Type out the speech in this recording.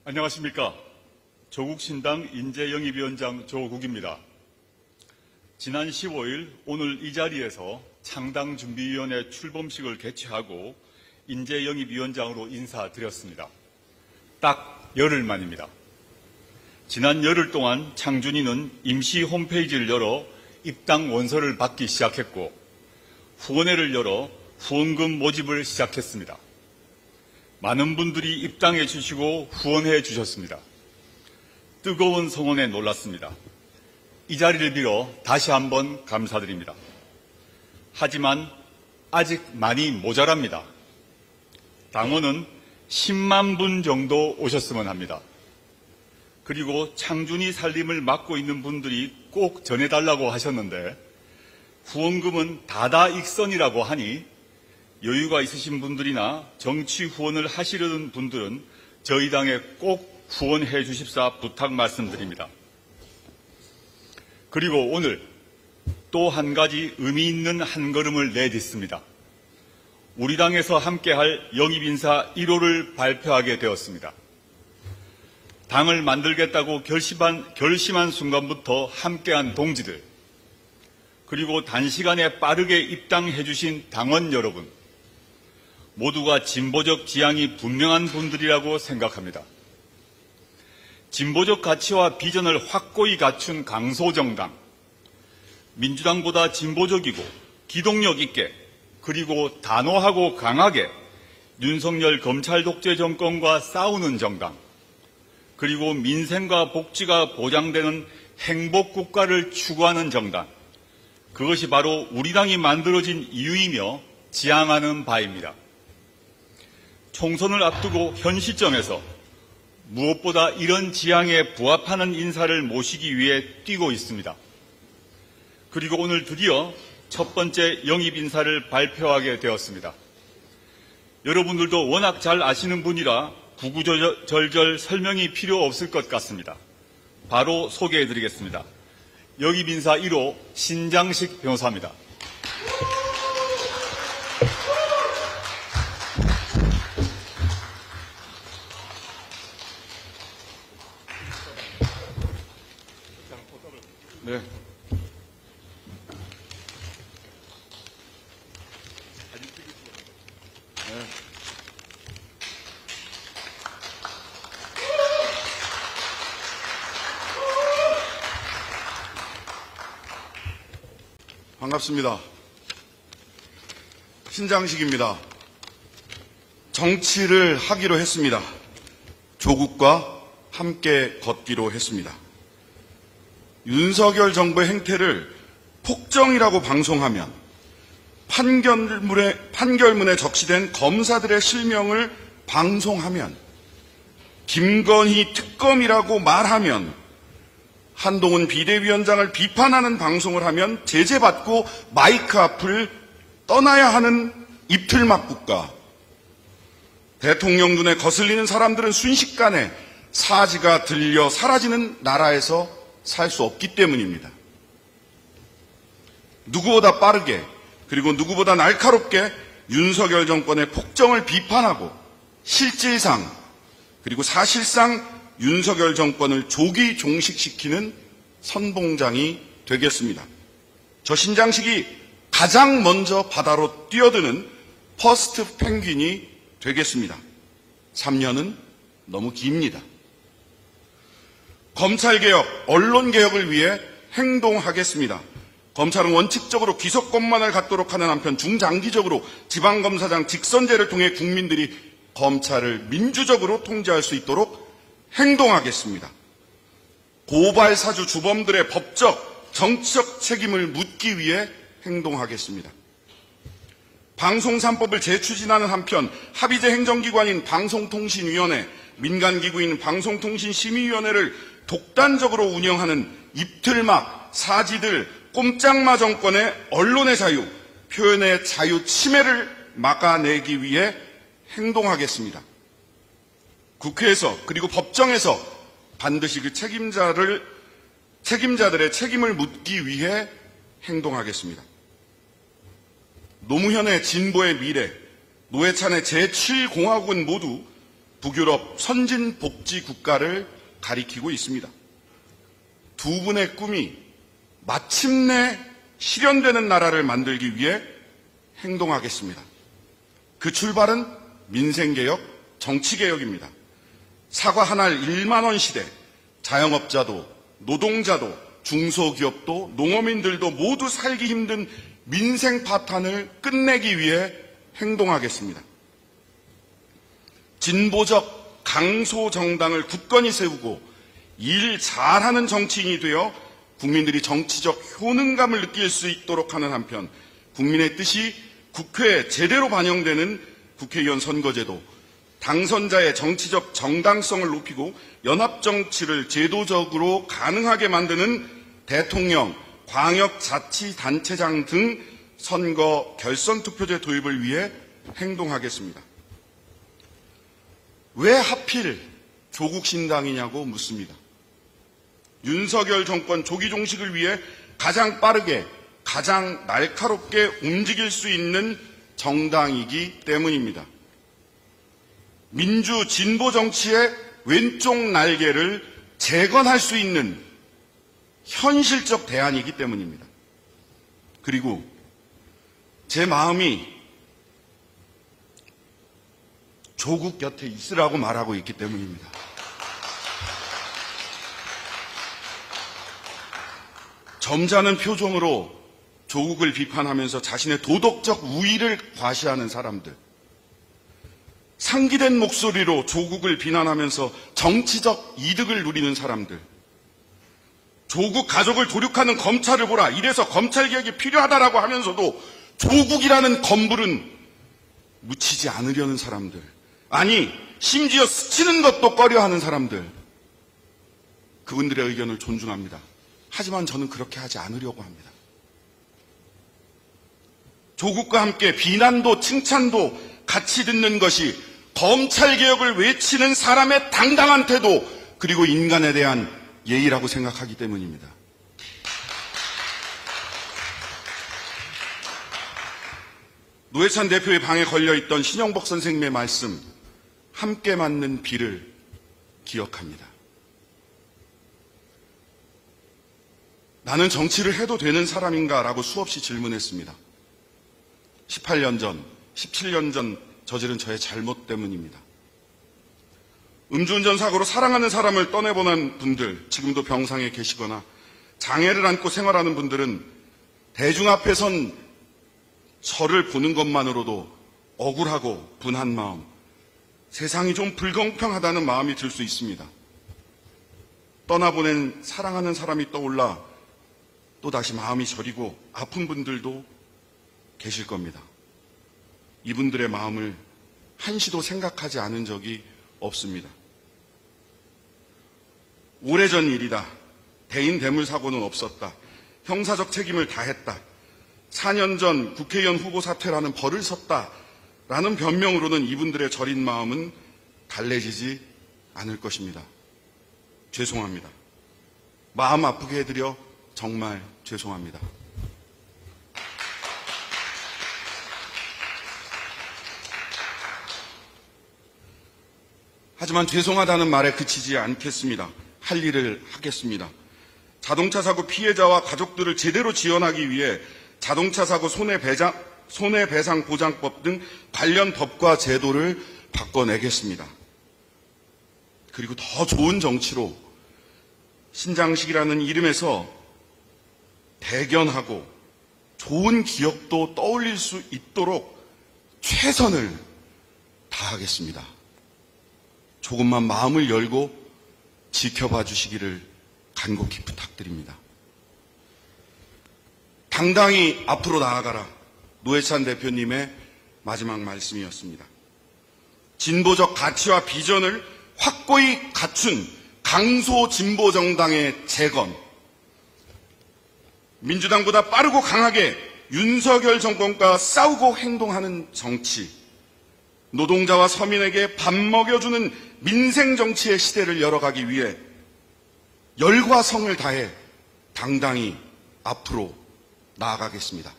안녕하십니까. 조국신당 인재영입위원장 조국입니다. 지난 15일 오늘 이 자리에서 창당준비위원회 출범식을 개최하고 인재영입위원장으로 인사드렸습니다. 딱 열흘 만입니다. 지난 열흘 동안 창준이는 임시 홈페이지를 열어 입당 원서를 받기 시작했고 후원회를 열어 후원금 모집을 시작했습니다. 많은 분들이 입당해 주시고 후원해 주셨습니다. 뜨거운 성원에 놀랐습니다. 이 자리를 빌어 다시 한번 감사드립니다. 하지만 아직 많이 모자랍니다. 당원은 10만 분 정도 오셨으면 합니다. 그리고 창준이 살림을 맡고 있는 분들이 꼭 전해달라고 하셨는데 후원금은 다다익선이라고 하니 여유가 있으신 분들이나 정치 후원을 하시려는 분들은 저희 당에 꼭 후원해 주십사 부탁 말씀드립니다. 그리고 오늘 또 한 가지 의미 있는 한 걸음을 내딛습니다. 우리 당에서 함께할 영입인사 1호를 발표하게 되었습니다. 당을 만들겠다고 결심한 순간부터 함께한 동지들, 그리고 단시간에 빠르게 입당해 주신 당원 여러분, 모두가 진보적 지향이 분명한 분들이라고 생각합니다. 진보적 가치와 비전을 확고히 갖춘 강소정당, 민주당보다 진보적이고 기동력 있게 그리고 단호하고 강하게 윤석열 검찰 독재 정권과 싸우는 정당, 그리고 민생과 복지가 보장되는 행복국가를 추구하는 정당, 그것이 바로 우리 당이 만들어진 이유이며 지향하는 바입니다. 총선을 앞두고 현 시점에서 무엇보다 이런 지향에 부합하는 인사를 모시기 위해 뛰고 있습니다. 그리고 오늘 드디어 첫 번째 영입 인사를 발표하게 되었습니다. 여러분들도 워낙 잘 아시는 분이라 구구절절 설명이 필요 없을 것 같습니다. 바로 소개해드리겠습니다. 영입 인사 1호 신장식 변호사입니다. 네. 반갑습니다. 신장식입니다. 정치를 하기로 했습니다. 조국과 함께 걷기로 했습니다. 윤석열 정부의 행태를 폭정이라고 방송하면 판결문에 적시된 검사들의 실명을 방송하면 김건희 특검이라고 말하면 한동훈 비대위원장을 비판하는 방송을 하면 제재받고 마이크 앞을 떠나야 하는 입틀막 국가, 대통령 눈에 거슬리는 사람들은 순식간에 사지가 들려 사라지는 나라에서 살 수 없기 때문입니다. 누구보다 빠르게 그리고 누구보다 날카롭게 윤석열 정권의 폭정을 비판하고 실질상 그리고 사실상 윤석열 정권을 조기 종식시키는 선봉장이 되겠습니다. 저 신장식이 가장 먼저 바다로 뛰어드는 퍼스트 펭귄이 되겠습니다. 3년은 너무 깁니다. 검찰개혁, 언론개혁을 위해 행동하겠습니다. 검찰은 원칙적으로 기소권만을 갖도록 하는 한편 중장기적으로 지방검사장 직선제를 통해 국민들이 검찰을 민주적으로 통제할 수 있도록 행동하겠습니다. 고발사주 주범들의 법적, 정치적 책임을 묻기 위해 행동하겠습니다. 방송 3법을 재추진하는 한편 합의제 행정기관인 방송통신위원회, 민간기구인 방송통신심의위원회를 독단적으로 운영하는 입틀막, 사지들, 꼼짝마 정권의 언론의 자유, 표현의 자유 침해를 막아내기 위해 행동하겠습니다. 국회에서 그리고 법정에서 반드시 그 책임자들의 책임을 묻기 위해 행동하겠습니다. 노무현의 진보의 미래, 노회찬의 제7공화국은 모두 북유럽 선진 복지 국가를 가리키고 있습니다. 두 분의 꿈이 마침내 실현되는 나라를 만들기 위해 행동하겠습니다. 그 출발은 민생개혁, 정치개혁입니다. 사과 한 알 1만 원 시대, 자영업자도, 노동자도, 중소기업도, 농어민들도 모두 살기 힘든 민생 파탄을 끝내기 위해 행동하겠습니다. 진보적 강소정당을 굳건히 세우고 일 잘하는 정치인이 되어 국민들이 정치적 효능감을 느낄 수 있도록 하는 한편 국민의 뜻이 국회에 제대로 반영되는 국회의원 선거제도, 당선자의 정치적 정당성을 높이고 연합정치를 제도적으로 가능하게 만드는 대통령, 광역자치단체장 등 선거 결선투표제 도입을 위해 행동하겠습니다. 왜 하필 조국신당이냐고 묻습니다. 윤석열 정권 조기 종식을 위해 가장 빠르게, 가장 날카롭게 움직일 수 있는 정당이기 때문입니다. 민주 진보 정치의 왼쪽 날개를 재건할 수 있는 현실적 대안이기 때문입니다. 그리고 제 마음이 조국 곁에 있으라고 말하고 있기 때문입니다. 점잖은 표정으로 조국을 비판하면서 자신의 도덕적 우위를 과시하는 사람들, 상기된 목소리로 조국을 비난하면서 정치적 이득을 누리는 사람들, 조국 가족을 도륙하는 검찰을 보라, 이래서 검찰개혁이 필요하다라고 하면서도 조국이라는 검불은 묻히지 않으려는 사람들, 아니 심지어 스치는 것도 꺼려하는 사람들, 그분들의 의견을 존중합니다. 하지만 저는 그렇게 하지 않으려고 합니다. 조국과 함께 비난도 칭찬도 같이 듣는 것이 검찰개혁을 외치는 사람의 당당한 태도, 그리고 인간에 대한 예의라고 생각하기 때문입니다. 노회찬 대표의 방에 걸려있던 신영복 선생님의 말씀, 함께 맞는 비를 기억합니다. 나는 정치를 해도 되는 사람인가? 라고 수없이 질문했습니다. 18년 전, 17년 전 저지른 저의 잘못 때문입니다. 음주운전 사고로 사랑하는 사람을 떠내보낸 분들, 지금도 병상에 계시거나 장애를 안고 생활하는 분들은 대중 앞에 선 저를 보는 것만으로도 억울하고 분한 마음, 세상이 좀 불공평하다는 마음이 들 수 있습니다. 떠나보낸 사랑하는 사람이 떠올라 또다시 마음이 저리고 아픈 분들도 계실 겁니다. 이분들의 마음을 한시도 생각하지 않은 적이 없습니다. 오래전 일이다. 대인 대물 사고는 없었다. 형사적 책임을 다했다. 4년 전 국회의원 후보 사퇴라는 벌을 섰다. 라는 변명으로는 이분들의 저린 마음은 달래지지 않을 것입니다. 죄송합니다. 마음 아프게 해드려 정말 죄송합니다. 하지만 죄송하다는 말에 그치지 않겠습니다. 할 일을 하겠습니다. 자동차 사고 피해자와 가족들을 제대로 지원하기 위해 자동차 사고 손해배상보장법 등 관련 법과 제도를 바꿔내겠습니다. 그리고 더 좋은 정치로 신장식이라는 이름에서 대견하고 좋은 기억도 떠올릴 수 있도록 최선을 다하겠습니다. 조금만 마음을 열고 지켜봐 주시기를 간곡히 부탁드립니다. 당당히 앞으로 나아가라. 노회찬 대표님의 마지막 말씀이었습니다. 진보적 가치와 비전을 확고히 갖춘 강소진보정당의 재건, 민주당보다 빠르고 강하게 윤석열 정권과 싸우고 행동하는 정치, 노동자와 서민에게 밥 먹여주는 민생정치의 시대를 열어가기 위해 열과 성을 다해 당당히 앞으로 나아가겠습니다.